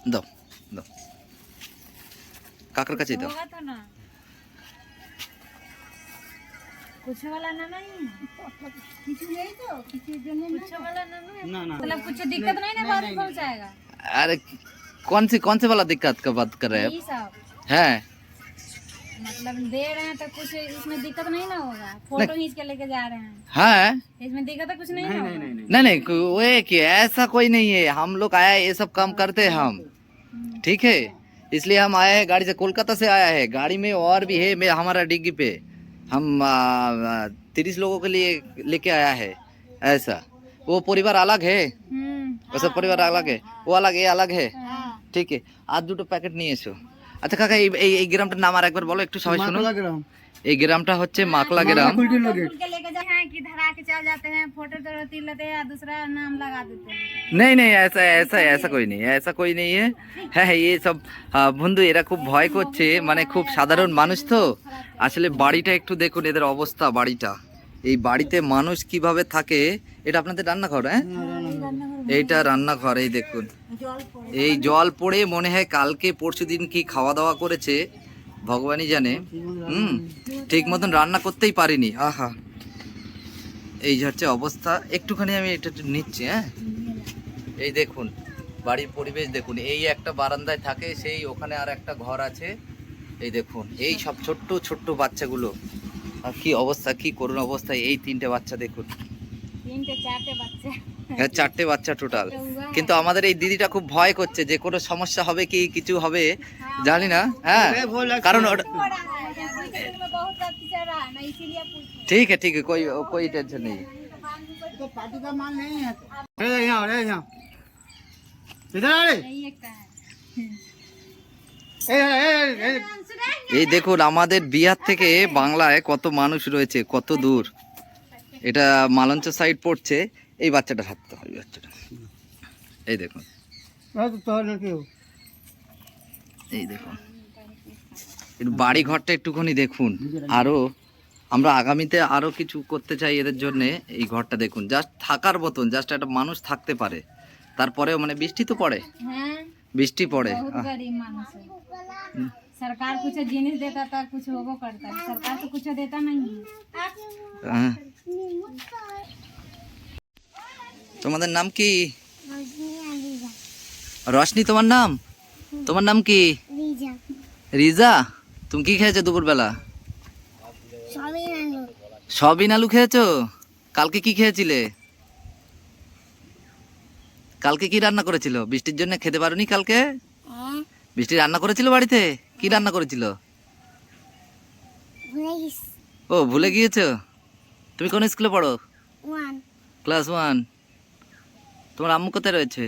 দাও দাও, কাকার কাছেই দাও। होगा तो ना कुछ वाला ना नहीं कुछ नहीं तो किसी जन कुछ वाला ना ना ना मतलब कुछ दिक्कत नहीं ना बाद में पहुंचाएगा अरे कौन से वाला दिक्कत का बात कर रहे हैं यही सब है? मतलब दे रहे हैं तो कुछ इसमें दिक्कत नहीं ना होगा, फोटो खींच के लेके जा रहे हैं हाँ इसमें दिक्कत तो कुछ नहीं ना होगा। नहीं नहीं वो कि ऐसा कोई नहीं है, हम लोग आया ये सब काम करते हैं हम, ठीक है, इसलिए हम आए हैं गाड़ी से, कोलकाता से आया है गाड़ी में और भी है, मैं हमारा डिग्गी पे हम 30 लोगों के लिए लेके आया है ऐसा। वो परिवार अलग है, वैसा परिवार अलग है, वो अलग ये अलग है, ঠিক আছে। আর দুটো প্যাকেট নিয়ে এসো। আচ্ছা কাকা এই গ্রামটার নাম আর একবার বলো একটু, সবাই শুনো। এই গ্রামটা হচ্ছে মাকলা গ্রাম। फूल के लेके जाते हैं कि धरा के चल जाते हैं, फोटो तो लेते हैं दूसरा नाम लगा देते हैं। नहीं नहीं ऐसा ऐसा ऐसा कोई नहीं है, ऐसा कोई नहीं है। হ্যাঁ ये सब বন্ধু এরা খুব ভয় করছে, মানে খুব সাধারণ মানুষ তো। আসলে বাড়িটা একটু দেখুন এদের অবস্থা, বাড়িটা, এই বাড়িতে মানুষ কিভাবে থাকে। এটা আপনাদের রান্নাঘর? হ্যাঁ এইটা রান্নাঘর, এই দেখুন এই জল পড়ে মনে হয় কালকে পরশু দিন কি খাওয়া দাওয়া করেছে ভগবানই জানে। ঠিক মতন রান্না করতেই পারিনি। আহা এই হচ্ছে অবস্থা। একটুখানি আমি এটা নিচ্ছি। হ্যাঁ এই দেখুন বাড়ির পরিবেশ দেখুন, এই একটা বারান্দায় থাকে, সেই ওখানে আর একটা ঘর আছে। এই দেখুন এই সব ছোট্ট ছোট্ট বাচ্চাগুলো, আর কি অবস্থা, কি করুণ অবস্থা। এই 3টে বাচ্চা দেখুন, 4টে বাচ্চা, হ্যাঁ 4টে বাচ্চা টোটাল। কিন্তু আমাদের এই দিদিটা খুব ভয় করছে যে কোনো সমস্যা হবে কি কিছু হবে জানি না। হ্যাঁ কারণ ठीक है कोई टेंशन नहीं। तो पार्टी का माल नहीं है। अरे यहाँ इधर आ रे। यही एक का है। এই দেখুন আমাদের বিহার থেকে বাংলায় কত মানুষ রয়েছে, কত দূর। এটা মালঞ্চ সাইড পড়ছে। এই বাচ্চাটা থাকতে হবে, বাচ্চাটা এই দেখুন, এই দেখুন বাড়ি ঘরটা একটুখানি দেখুন। আরো আমরা আগামীতে আরো কিছু করতে চাই এদের জন্য। এই ঘরটা দেখুন, জাস্ট থাকার মতন, জাস্ট একটা মানুষ থাকতে পারে। তারপরেও মানে বৃষ্টি তো পড়ে, বৃষ্টি পড়ে। बहुत गरीब मानुस है। सरकार कुछ जिनिस देता था, कुछ होगो करता है, सरकार तो कुछ देता नहीं है। হ্যাঁ। তোমাদের নাম কি? রশনি তোমার নাম? তোমার নাম কি? রিজা। তুমি কি খেয়েছো দুপুরবেলা? সয়াবিন আলু খেয়েছো? কালকে কি খেয়েছিলে? কালকে কি রান্না করেছিল? বৃষ্টির জন্য খেতে পারোনি কালকে? বৃষ্টি রান্না করেছিল বাড়িতে? কি রান্না করেছিল? ও ভুলে গিয়েছো? তুমি কোন স্কুলে পড়ো? ক্লাস 1। তোমার আম্মু কোথায় রয়েছে?